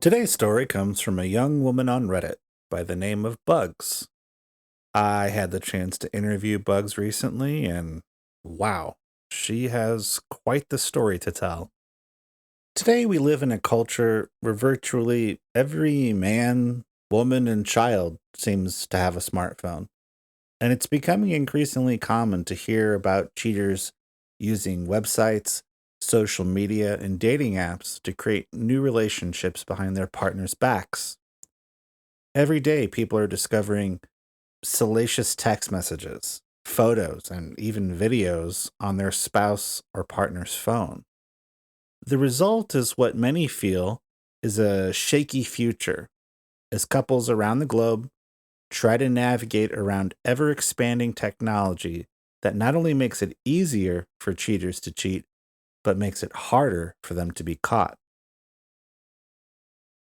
Today's story comes from a young woman on Reddit by the name of Bugs. I had the chance to interview Bugs recently, and wow, she has quite the story to tell. Today, we live in a culture where virtually every man, woman, and child seems to have a smartphone, and it's becoming increasingly common to hear about cheaters using websites, social media, and dating apps to create new relationships behind their partners' backs. Every day, people are discovering salacious text messages, photos, and even videos on their spouse or partner's phone. The result is what many feel is a shaky future as couples around the globe try to navigate around ever expanding technology that not only makes it easier for cheaters to cheat, but makes it harder for them to be caught.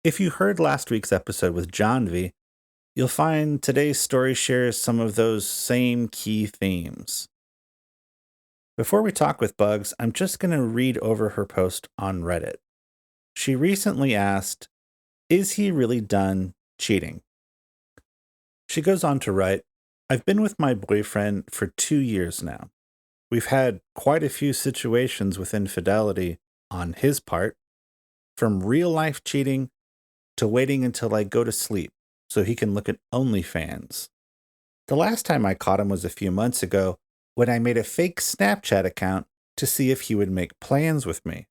If you heard last week's episode with John V, you'll find today's story shares some of those same key themes. Before we talk with Bugs, I'm just going to read over her post on Reddit. She recently asked, "Is he really done cheating?" She goes on to write, "I've been with my boyfriend for 2 years now. We've had quite a few situations with infidelity on his part, from real life cheating to waiting until I go to sleep so he can look at OnlyFans. The last time I caught him was a few months ago when I made a fake Snapchat account to see if he would make plans with me.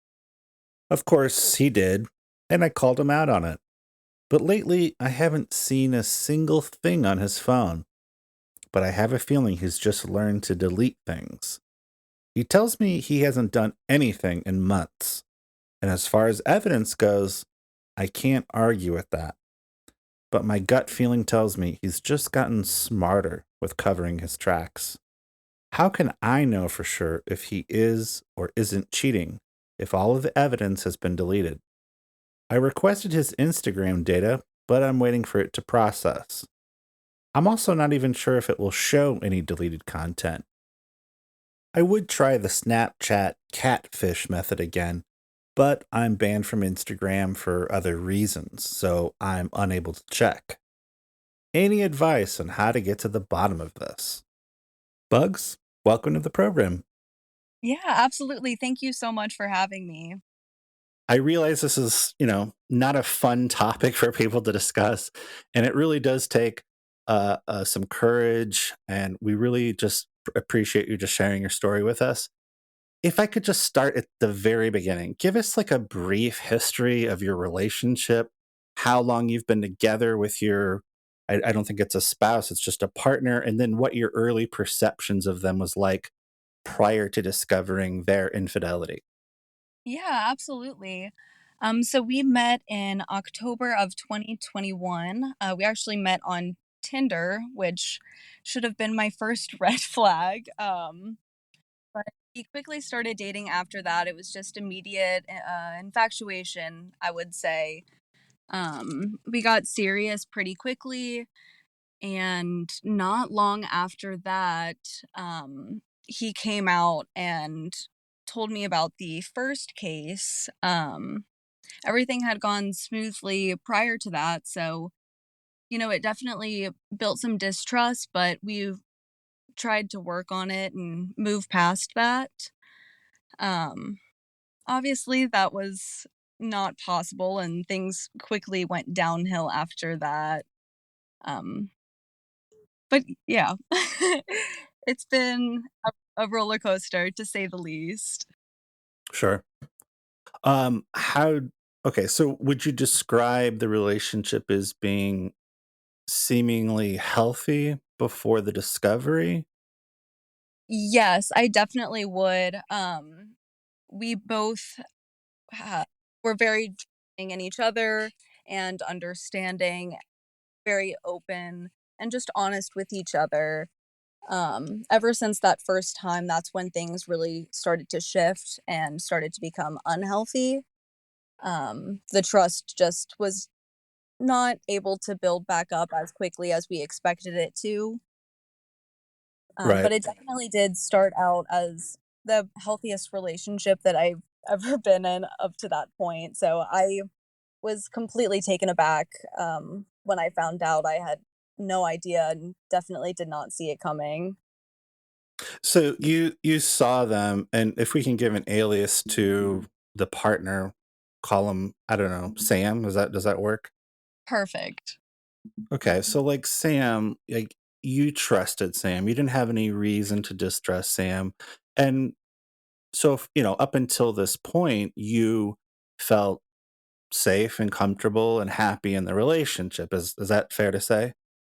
Of course, he did, and I called him out on it. But lately, I haven't seen a single thing on his phone, but I have a feeling he's just learned to delete things. He tells me he hasn't done anything in months, and as far as evidence goes, I can't argue with that. But my gut feeling tells me he's just gotten smarter with covering his tracks. How can I know for sure if he is or isn't cheating if all of the evidence has been deleted? I requested his Instagram data, but I'm waiting for it to process. I'm also not even sure if it will show any deleted content. I would try the Snapchat catfish method again, but I'm banned from Instagram for other reasons, so I'm unable to check. Any advice on how to get to the bottom of this? Bugs, welcome to the program. Yeah, absolutely. Thank you so much for having me. I realize this is, not a fun topic for people to discuss, and it really does take some courage. And we really just appreciate you just sharing your story with us. If I could just start at the very beginning, give us like a brief history of your relationship, how long you've been together with your, I don't think it's a spouse, it's just a partner, and then what your early perceptions of them was like prior to discovering their infidelity. Yeah, absolutely. So we met in October of 2021. We actually met on Tinder, which should have been my first red flag. But we quickly started dating after that. It was just immediate infatuation, I would say. We got serious pretty quickly, and not long after that, he came out and told me about the first case. Everything had gone smoothly prior to that, so, it definitely built some distrust, but we've tried to work on it and move past that. Um, Obviously, that was not possible, and things quickly went downhill after that. Um, But yeah, it's been a roller coaster to say the least. Sure. How okay, so would you describe the relationship as being seemingly healthy before the discovery? Yes, I definitely would. We both ha were very trusting in each other and understanding, very open, and just honest with each other. Ever since that first time, that's when things really started to shift and started to become unhealthy. The trust just was not able to build back up as quickly as we expected it to. Right. But it definitely did start out as the healthiest relationship that I've ever been in up to that point. So I was completely taken aback, when I found out. I had no idea and definitely did not see it coming. So you saw them, and if we can give an alias to the partner, call him, I don't know, Sam. Does that work? Perfect. Okay, so like Sam, like you trusted Sam. You didn't have any reason to distrust Sam. And so if, up until this point, you felt safe and comfortable and happy in the relationship. Is that fair to say?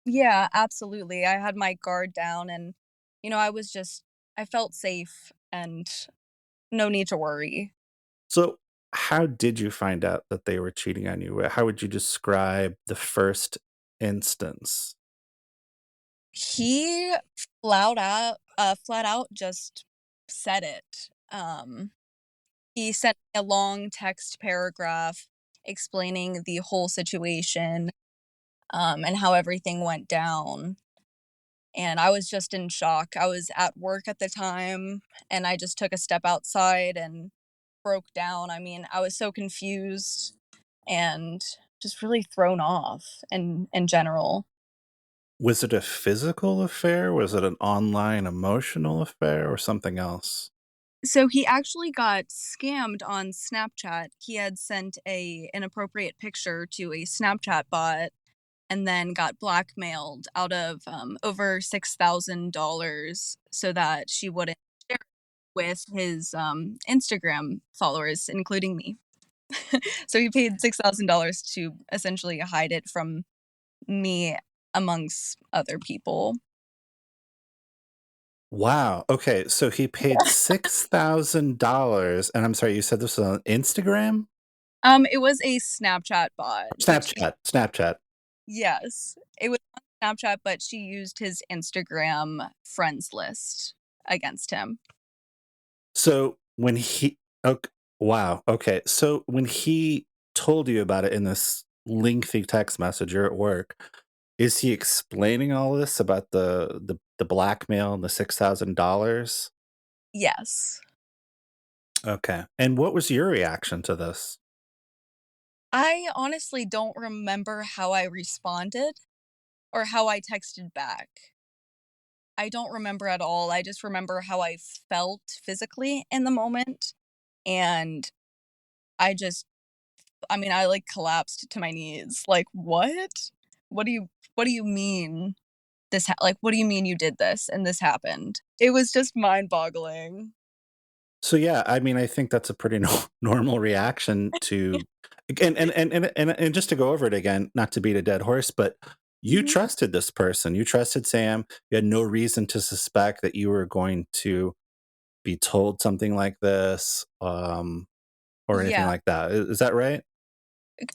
Yeah, absolutely. I had my guard down and, I was just I felt safe and no need to worry. So how did you find out that they were cheating on you? How would you describe the first instance? He flat out just said it. He sent me a long text paragraph explaining the whole situation, and how everything went down, and I was just in shock. I was at work at the time, and I just took a step outside and broke down. I mean, I was so confused and just really thrown off in general. Was it a physical affair? Was it an online emotional affair or something else? So he actually got scammed on Snapchat. He had sent a inappropriate picture to a Snapchat bot and then got blackmailed out of over $6,000 so that she wouldn't share it with his Instagram followers, including me. So he paid $6,000 to essentially hide it from me amongst other people. Wow. Okay, so he paid $6,000, and I'm sorry, you said this was on Instagram? It was a Snapchat bot, which Snapchat. yes, it was on Snapchat, but she used his Instagram friends list against him. So when he ok wow, okay. So when he told you about it in this lengthy text message, you're at work, is he explaining all this about the blackmail and the $6,000? Yes. Okay. And what was your reaction to this? I honestly don't remember how I responded or how I texted back. I don't remember at all. I just remember how I felt physically in the moment, and I just I mean, I, like, collapsed to my knees, like, "What? What do you mean what do you mean you did this and this happened?" It was just mind-boggling. So, yeah, I mean, I think that's a pretty normal reaction to and just to go over it again, not to beat a dead horse, but you Mhm. trusted this person. You trusted Sam. You had no reason to suspect that you were going to be told something like this, or anything Yeah, like that. Is that right?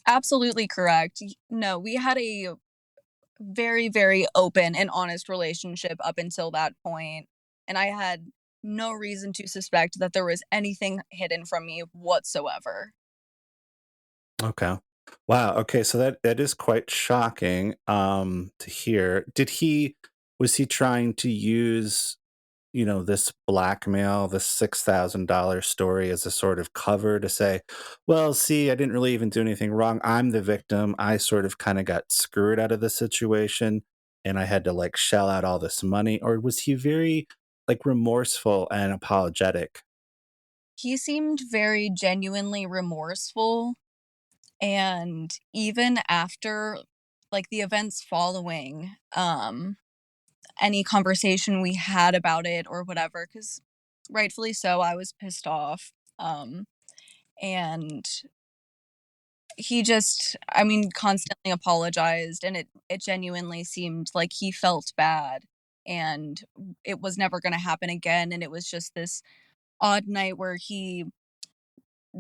absolutely correct. No, we had a very, very open and honest relationship up until that point, and I had no reason to suspect that there was anything hidden from me whatsoever. Okay. Wow, okay, so that is quite shocking, to hear. Was he trying to use, this blackmail, this $6,000 story as a sort of cover to say, "Well, see, I didn't really even do anything wrong. I'm the victim. I sort of kinda got screwed out of the situation, and I had to, like, shell out all this money," or was he very, like, remorseful and apologetic? He seemed very genuinely remorseful, and even after, like, the events following, any conversation we had about it or whatever, because rightfully so, I was pissed off, and he just I mean, constantly apologized, and it genuinely seemed like he felt bad, and it was never gonna happen again, and it was just this odd night where he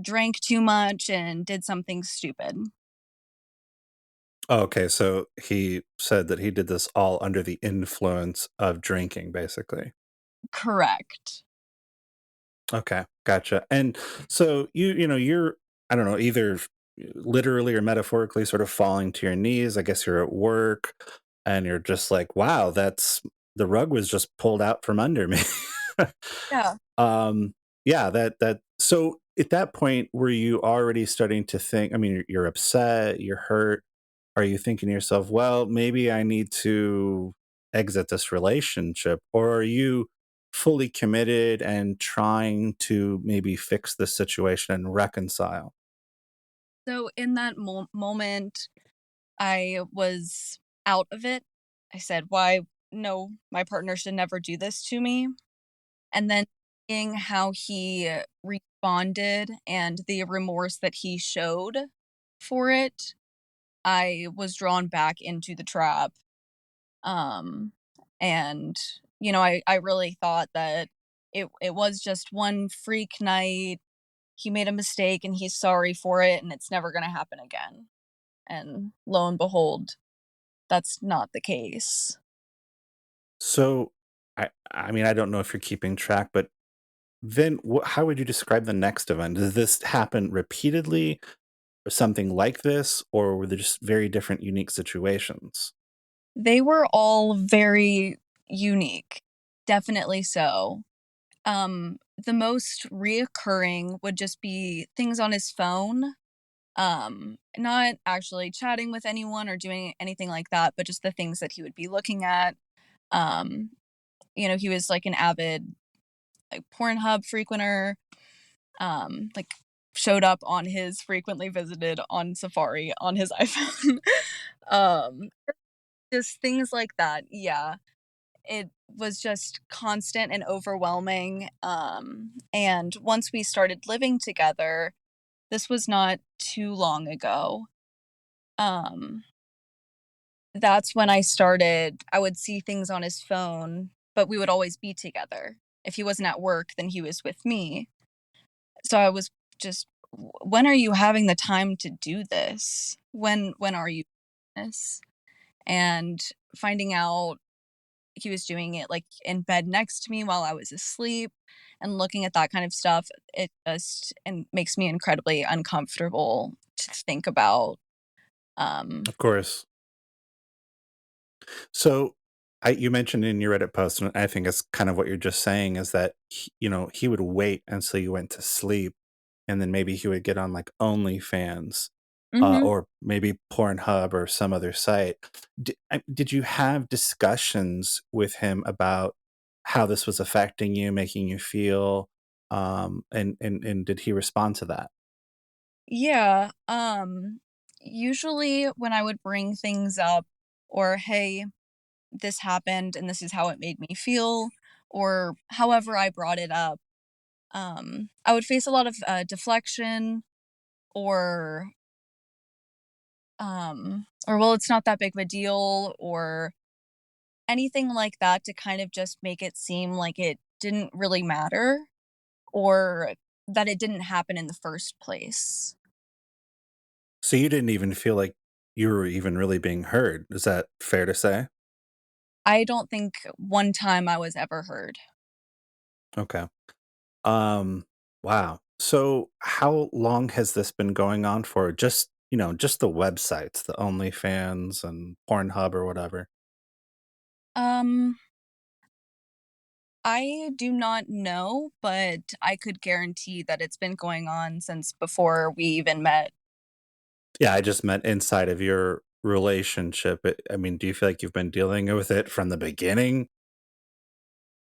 drank too much and did something stupid. Oh, okay, so he said that he did this all under the influence of drinking, basically. Correct. Okay, gotcha. And so you're, I don't know, either literally or metaphorically sort of falling to your knees. I guess you're at work and you're just like, wow, that's the rug was just pulled out from under me. Yeah. um yeah, that so at that point, were you already starting to think, I mean, you're upset, you're hurt. Are you thinking to yourself, "Well, maybe I need to exit this relationship," or are you fully committed and trying to maybe fix the situation and reconcile? So in that moment, I was out of it. I said, "Why? No, my partner should never do this to me." And then seeing how he responded and the remorse that he showed for it, I was drawn back into the trap. Um, and I really thought that it was just one freak night. He made a mistake and he's sorry for it and it's never gonna happen again. And lo and behold, that's not the case. So, I mean, I don't know if you're keeping track, but then how would you describe the next event? Does this happen repeatedly or something like this, or were they just very different, unique situations? They were all very unique, definitely so. The most reoccurring would just be things on his phone, not actually chatting with anyone or doing anything like that, but just the things that he would be looking at. Um, he was like an avid like Pornhub frequenter, like showed up on his frequently visited on Safari on his iPhone. um, just things like that. Yeah. It was just constant and overwhelming. And once we started living together, this was not too long ago. Um, that's when I would see things on his phone, but we would always be together. If he wasn't at work, then he was with me. So I was just, when are you having the time to do this? When are you doing this? And finding out he was doing it, like, in bed next to me while I was asleep, and looking at that kind of stuff, it just and makes me incredibly uncomfortable to think about. Um Of course. So, you mentioned in your Reddit post, and I think it's kind of what you're just saying is that he would wait until you went to sleep, and then maybe he would get on like OnlyFans, Mhm. or maybe Pornhub or some other site. Did you have discussions with him about how this was affecting you, making you feel, and did he respond to that? Yeah, usually when I would bring things up or, "Hey, this happened and this is how it made me feel," or however I brought it up, I would face a lot of, deflection or, "Well, it's not that big of a deal," or anything like that to kind of just make it seem like it didn't really matter or that it didn't happen in the first place. So you didn't even feel like you were even really being heard. Is that fair to say? I don't think one time I was ever heard. Okay. Um, wow. So how long has this been going on for? Just the websites, the OnlyFans and Pornhub or whatever. Um, I do not know, but I could guarantee that it's been going on since before we even met. Yeah, I just meant inside of your relationship. I mean, do you feel like you've been dealing with it from the beginning?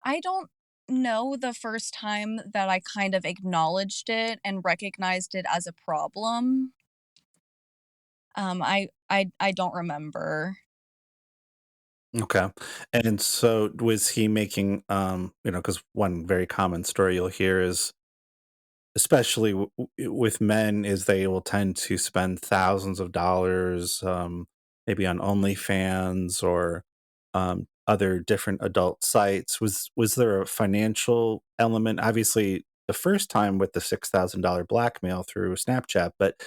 I don't know the first time that I kind of acknowledged it and recognized it as a problem. I don't remember. Okay. And so was he making because one very common story you'll hear is, especially with men, is they will tend to spend thousands of dollars, maybe on OnlyFans or other different adult sites. Was there a financial element? Obviously, the first time with the $6,000 blackmail through Snapchat, but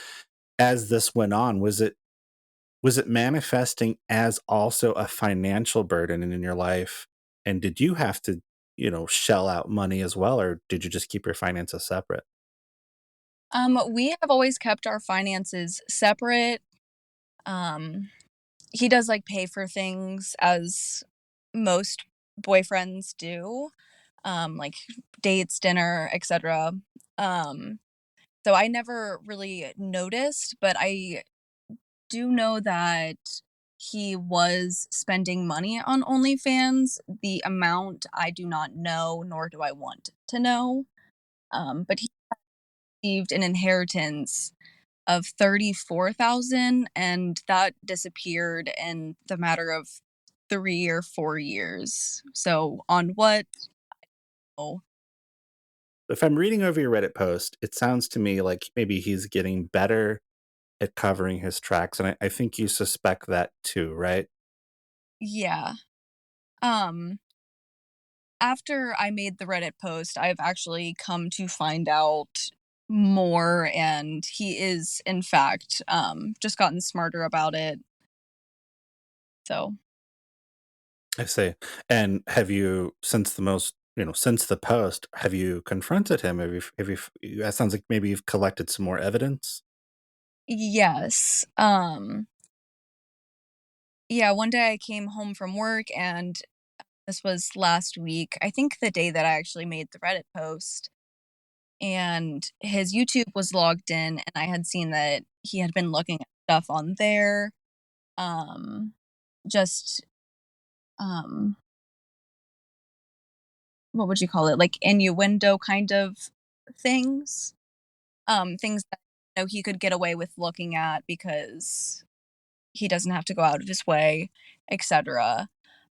as this went on, was it manifesting as also a financial burden in your life? And did you have to, shell out money as well, or did you just keep your finances separate? We have always kept our finances separate. Um, he does like pay for things as most boyfriends do, like dates, dinner, etc. So I never really noticed, but I do know that he was spending money on OnlyFans. The amount I do not know, nor do I want to know. But he received an inheritance of 34,000 and that disappeared in the matter of 3 or 4 years. So on what? Oh, If I'm reading over your Reddit post, it sounds to me like maybe he's getting better at covering his tracks, and I think you suspect that too, right? yeah. Um, After I made the Reddit post, I've actually come to find out more, and he is, in fact, just gotten smarter about it. So, I see. And have you, since the most, since the post, have you confronted him? That sounds like maybe you've collected some more evidence. yes. Yeah, one day I came home from work and this was last week. I think the day that I actually made the Reddit post, and his YouTube was logged in, and I had seen that he had been looking at stuff on there, um, just, um, what would you call it? Like innuendo kind of things, things that, he could get away with looking at because he doesn't have to go out of his way, etc.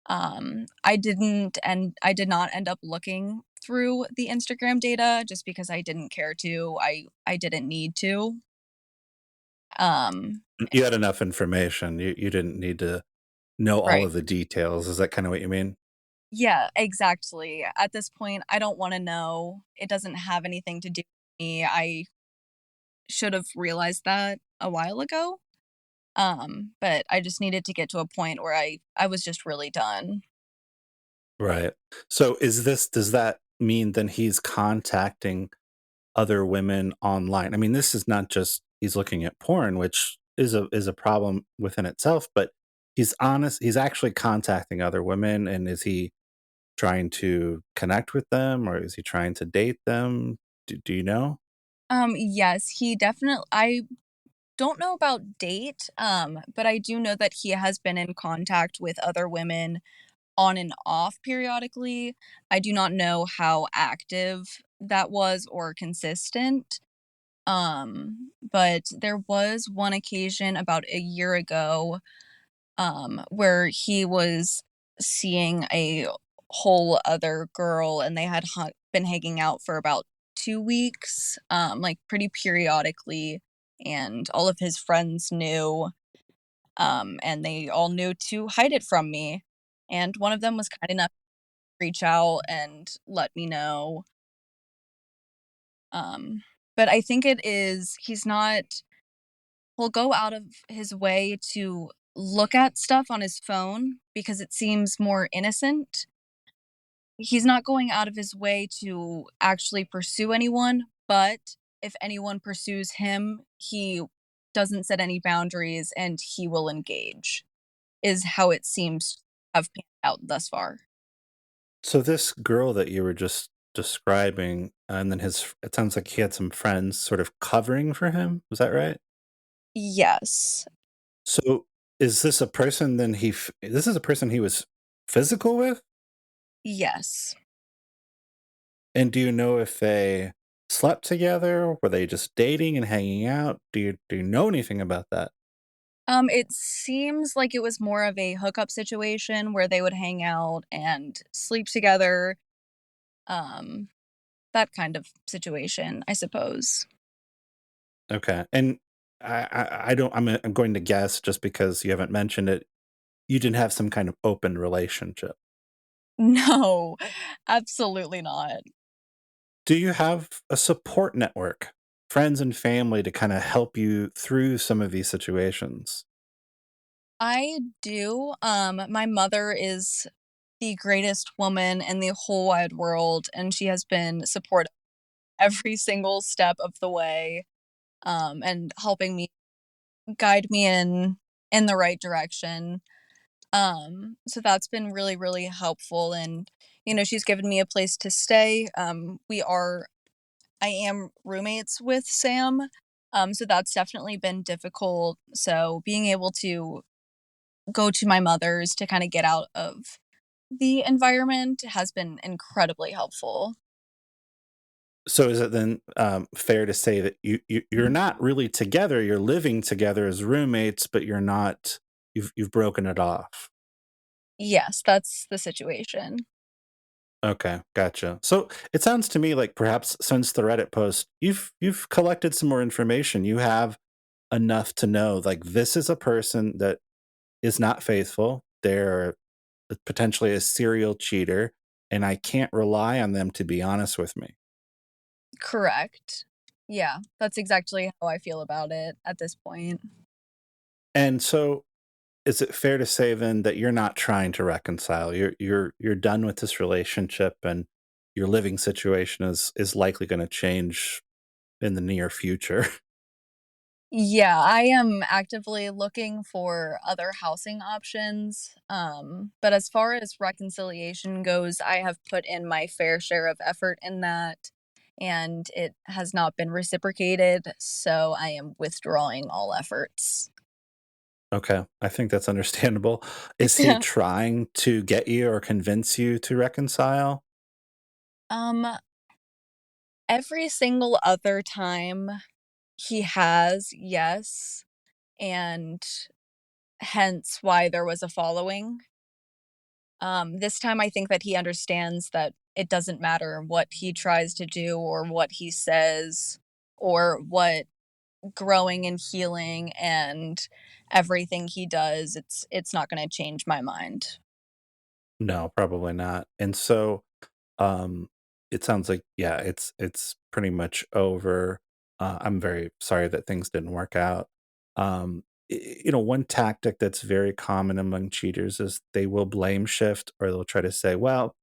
I did not end up looking through the Instagram data just because I didn't care to. I didn't need to. Um, You had enough information. You didn't need to know all right. of the details. Is that kind of what you mean? Yeah, exactly. At this point, I don't want to know. It doesn't have anything to do with me. I should have realized that a while ago. But I just needed to get to a point where I was just really done. Right. So does that mean then he's contacting other women online? I mean, this is not just he's looking at porn, which is a problem within itself, but he's actually contacting other women, and is he trying to connect with them, or is he trying to date them? Do you know? Yes, he definitely I don't know about date, but I do know that he has been in contact with other women on and off periodically. I do not know how active that was or consistent. But there was one occasion about a year ago, where he was seeing a whole other girl and they had been hanging out for about 2 weeks, like pretty periodically. And all of his friends knew, and they all knew to hide it from me. And one of them was kind enough to reach out and let me know. Um, but I think he's not, he'll go out of his way to look at stuff on his phone because it seems more innocent. He's not going out of his way to actually pursue anyone, but if anyone pursues him, he doesn't set any boundaries and he will engage, is how it seems to have panned out thus far. So this girl that you were just describing, and then his it sounds like he had some friends sort of covering for him. Was that right? Yes. So is this a person then this is a person he was physical with? Yes. And do you know if they slept together? Were they just dating and hanging out? Do you know anything about that? It seems like it was more of a hookup situation where they would hang out and sleep together, um, that kind of situation, I suppose. Okay. And I don't I'm going to guess just because you haven't mentioned it, you didn't have some kind of open relationship. No, absolutely not. Do you have a support network, friends and family to kind of help you through some of these situations? I do. My mother is the greatest woman in the whole wide world, and she has been supportive every single step of the way, and helping me guide me in the right direction. So that's been really, really helpful. And, she's given me a place to stay. We are I am roommates with Sam, so that's definitely been difficult. So being able to go to my mother's to kinda get out of the environment has been incredibly helpful. So is it then fair to say that you're not really together? You're living together as roommates, but you're not. You've broken it off. Yes, that's the situation. Okay, gotcha. So it sounds to me like perhaps since the Reddit post, you've collected some more information. You have enough to know like this is a person that is not faithful. They're potentially a serial cheater, and I can't rely on them to be honest with me. Correct. Yeah, that's exactly how I feel about it at this point. And so is it fair to say then that you're not trying to reconcile? You're done with this relationship and your living situation is likely going to change in the near future. Yeah, I am actively looking for other housing options. But as far as reconciliation goes, I have put in my fair share of effort in that, and it has not been reciprocated. So I am withdrawing all efforts. Okay, I think that's understandable. Is he trying to get you or convince you to reconcile? um, every single other time he has, yes, and hence why there was a following. This time I think that he understands that it doesn't matter what he tries to do or what he says or what growing and healing and everything he does, it's not gonna change my mind. No, probably not. And so Um, it sounds like, yeah, it's pretty much over. I'm very sorry that things didn't work out. One tactic that's very common among cheaters is they will blame shift or they'll try to say, well,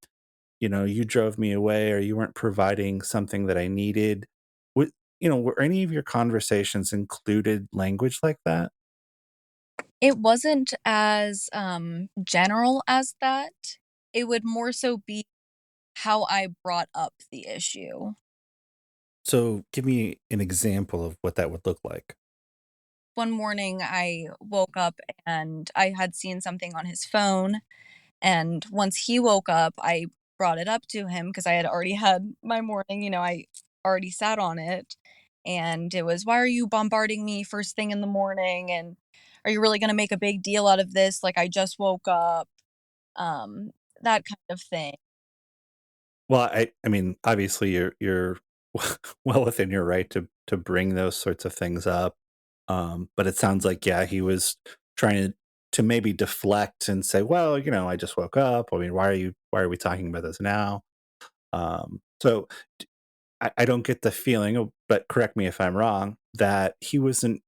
you drove me away or you weren't providing something that I needed. What, were any of your conversations included language like that? It wasn't as, general as that. It would more so be how I brought up the issue. So give me an example of what that would look like. One morning, I woke up and I had seen something on his phone. And once he woke up, I brought it up to him because I had already had my morning, I already sat on it. And it was, "Why are you bombarding me first thing in the morning? And are you really going to make a big deal out of this? Like, I just woke up." Um, that kind of thing. Well, I mean, obviously you're well within your right to bring those sorts of things up. But it sounds like, yeah, he was trying to maybe deflect and say, well, I just woke up. I mean, why are we talking about this now? So I don't get the feeling, but correct me if I'm wrong, that he wasn't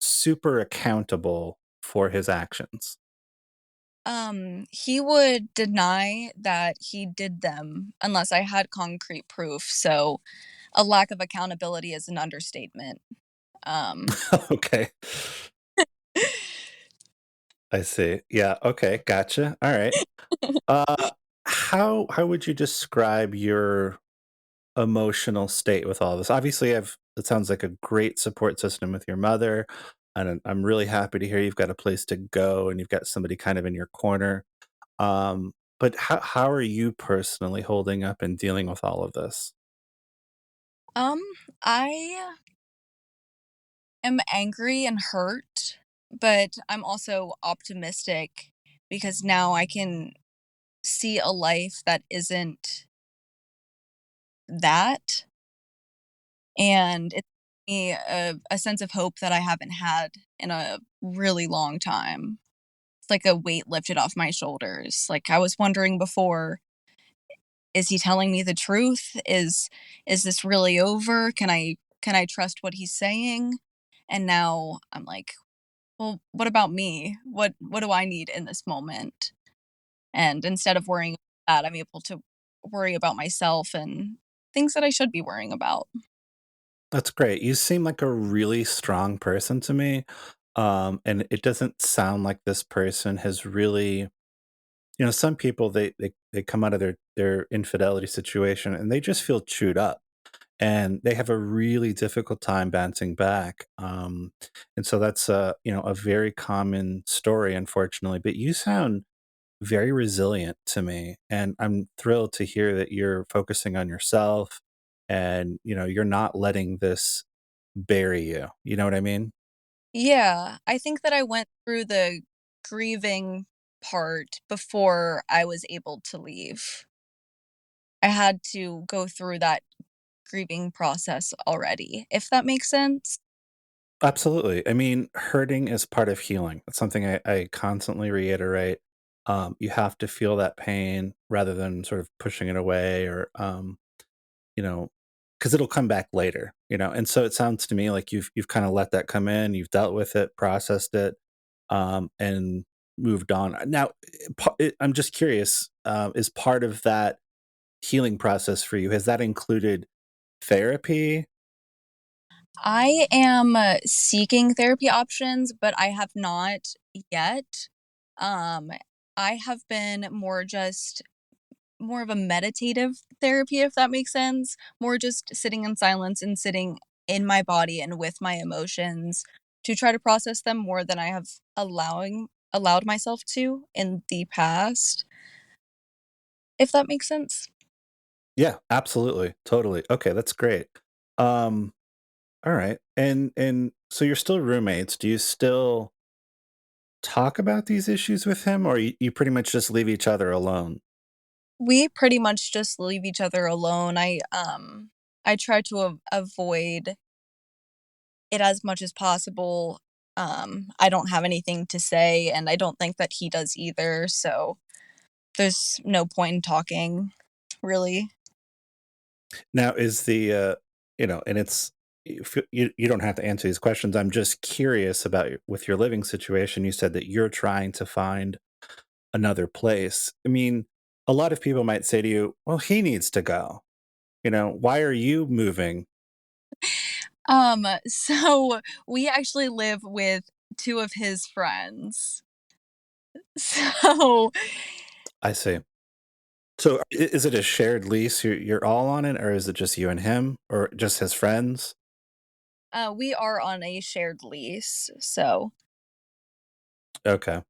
super accountable for his actions. He would deny that he did them unless I had concrete proof. So a lack of accountability is an understatement. Um, Okay. I see. Yeah. Okay. Gotcha. All right. Uh, how would you describe your emotional state with all this? Obviously, it sounds like a great support system with your mother, and I'm really happy to hear you've got a place to go and you've got somebody kind of in your corner. But how are you personally holding up and dealing with all of this? um, I am angry and hurt, but I'm also optimistic because now I can see a life that isn't that, and it's me a sense of hope that I haven't had in a really long time. It's like a weight lifted off my shoulders. Like I was wondering before, is he telling me the truth? Is this really over? Can I trust what he's saying? And now I'm like, well, what about me? What do I need in this moment? And instead of worrying about that, I'm able to worry about myself and things that I should be worrying about. That's great. You seem like a really strong person to me. And it doesn't sound like this person has really, some people they come out of their infidelity situation and they just feel chewed up. and they have a really difficult time bouncing back. And so that's a a very common story, unfortunately. But you sound very resilient to me, and I'm thrilled to hear that you're focusing on yourself, and you're not letting this bury you. You know what I mean? Yeah, I think that I went through the grieving part before I was able to leave. I had to go through that grieving process already, if that makes sense. Absolutely. I mean, hurting is part of healing. It's something I constantly reiterate. You have to feel that pain rather than sort of pushing it away, or you know, because it'll come back later. And so it sounds to me like you've kind of let that come in, you've dealt with it, processed it, and moved on. Now, I'm just curious, is part of that healing process for you, has that included therapy? I am seeking therapy options, but I have not yet. Um, I have been more of a meditative therapy, if that makes sense. More just sitting in silence and sitting in my body and with my emotions to try to process them more than I have allowed myself to in the past, if that makes sense. Yeah, absolutely. Totally. Okay, that's great. Um, all right. And so you're still roommates. Do you still talk about these issues with him, or you pretty much just leave each other alone? We pretty much just leave each other alone. I try to avoid it as much as possible. I don't have anything to say, and I don't think that he does either, so there's no point in talking, really. Now, is the and you don't have to answer these questions. I'm just curious about with your living situation. You said that you're trying to find another place. I mean, a lot of people might say to you, "Well, he needs to go." Why are you moving? So we actually live with 2 of his friends. So, I see. So, is it a shared lease? You're all on it, or is it just you and him, or just his friends? we are on a shared lease, so Okay.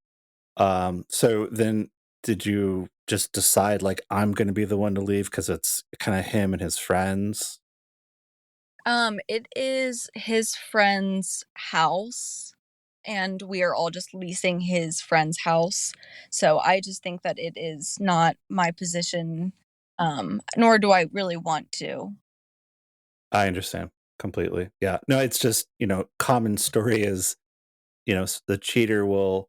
So then, did you just decide like I'm going to be the one to leave because it's kind of him and his friends? it is his friend's house, and we are all just leasing his friend's house. So I just think that it is not my position, nor do I really want to. I understand completely. Yeah. No, it's just common story is the cheater will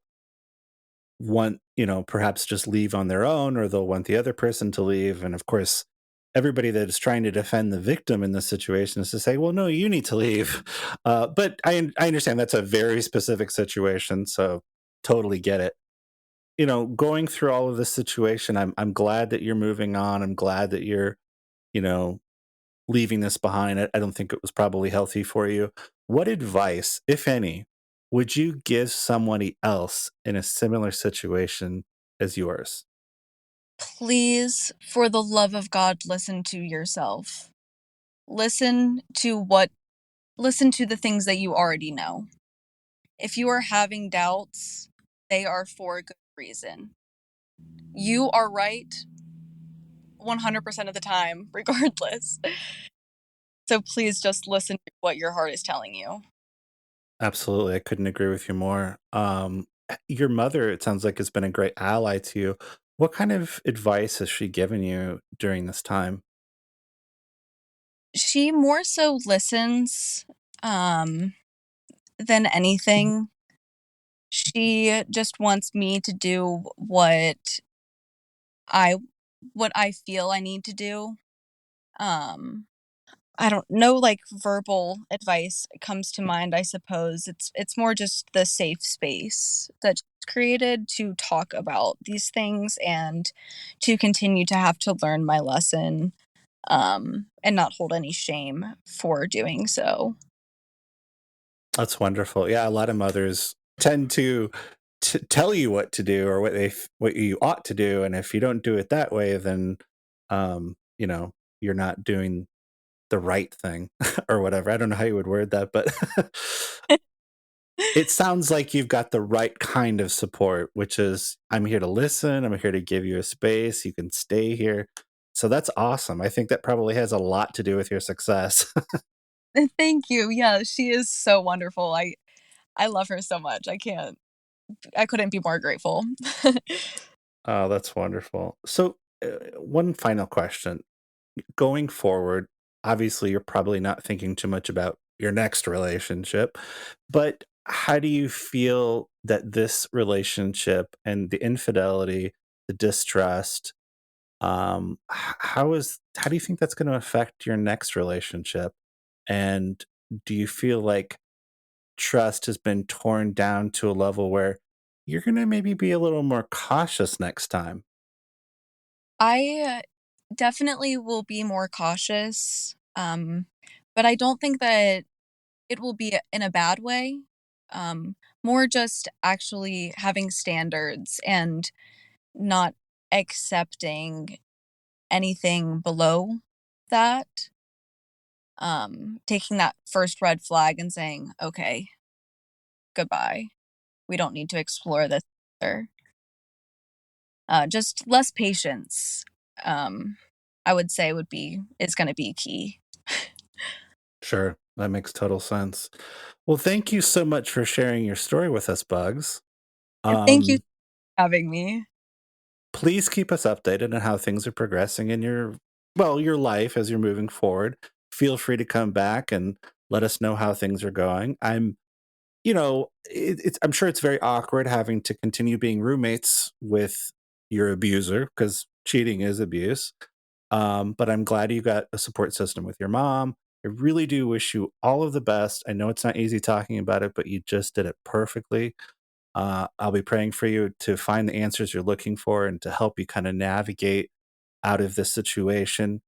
want, perhaps just leave on their own, or they'll want the other person to leave. And of course, everybody that is trying to defend the victim in this situation is to say, well, no, you need to leave. But I understand that's a very specific situation. So totally get it. Going through all of this situation, I'm glad that you're moving on. I'm glad that you're, you know, leaving this behind. I don't think it was probably healthy for you. What advice, if any, would you give somebody else in a similar situation as yours? Please, for the love of God, listen to yourself. Listen to what listen to the things that you already know. If you are having doubts, they are for a good reason. You are right 100% of the time, regardless. So please just listen to what your heart is telling you. Absolutely. I couldn't agree with you more. Your mother, it sounds like, has been a great ally to you. What kind of advice has she given you during this time? She more so listens, um, than anything. She just wants me to do I what I feel I need to do. Um, I don't know, like, verbal advice comes to mind, I suppose. It's more just the safe space that's created to talk about these things and to continue to have to learn my lesson, and not hold any shame for doing so. That's wonderful. Yeah, a lot of mothers tend to tell you what to do, or what you ought to do, and if you don't do it that way, then you're not doing the right thing or whatever. I don't know how you would word that, but it sounds like you've got the right kind of support, which is I'm here to listen, I'm here to give you a space, you can stay here. So that's awesome. I think that probably has a lot to do with your success. Thank you. Yeah, she is so wonderful. I love her so much. I couldn't be more grateful. Oh, that's wonderful. So, one final question. Going forward, obviously, you're probably not thinking too much about your next relationship, but how do you feel that this relationship and the infidelity, the distrust, how do you think that's going to affect your next relationship? And do you feel like trust has been torn down to a level where you're going to maybe be a little more cautious next time? I definitely will be more cautious, but I don't think that it will be in a bad way. More just actually having standards and not accepting anything below that. Taking that first red flag and saying, "Okay, goodbye. We don't need to explore this further." Just less patience, um, I would say is gonna be key. Sure, that makes total sense. Well, thank you so much for sharing your story with us, Bugs. And thank you Um, for having me. please keep us updated on how things are progressing in your life as you're moving forward. Feel free to come back and let us know how things are going. I'm sure it's very awkward having to continue being roommates with your abuser because cheating is abuse. But I'm glad you got a support system with your mom. I really do wish you all of the best. I know it's not easy talking about it, but you just did it perfectly. I'll be praying for you to find the answers you're looking for and to help you kind of navigate out of this situation.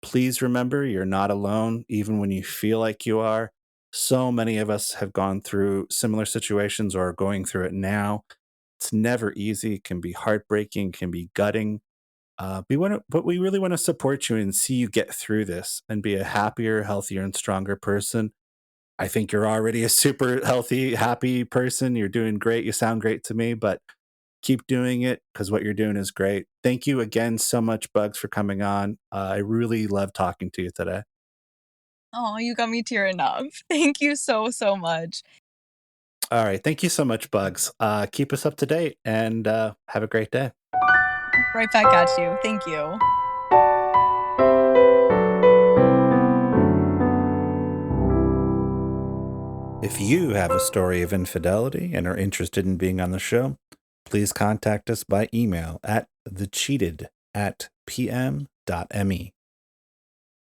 Please remember you're not alone, even when you feel like you are. So many of us have gone through similar situations or are going through it now. It's never easy, it can be heartbreaking, can be gutting. But we really want to support you and see you get through this and be a happier, healthier, and stronger person. I think you're already a super healthy, happy person. You're doing great. You sound great to me, but keep doing it because what you're doing is great. Thank you again so much, Bugs, for coming on. I really love talking to you today. Oh, you got me tearing up. Thank you so, so much. All right. Thank you so much, Bugs. Keep us up to date and have a great day. Right back at you. Thank you. If you have a story of infidelity and are interested in being on the show, please contact us by email at thecheated@pm.me.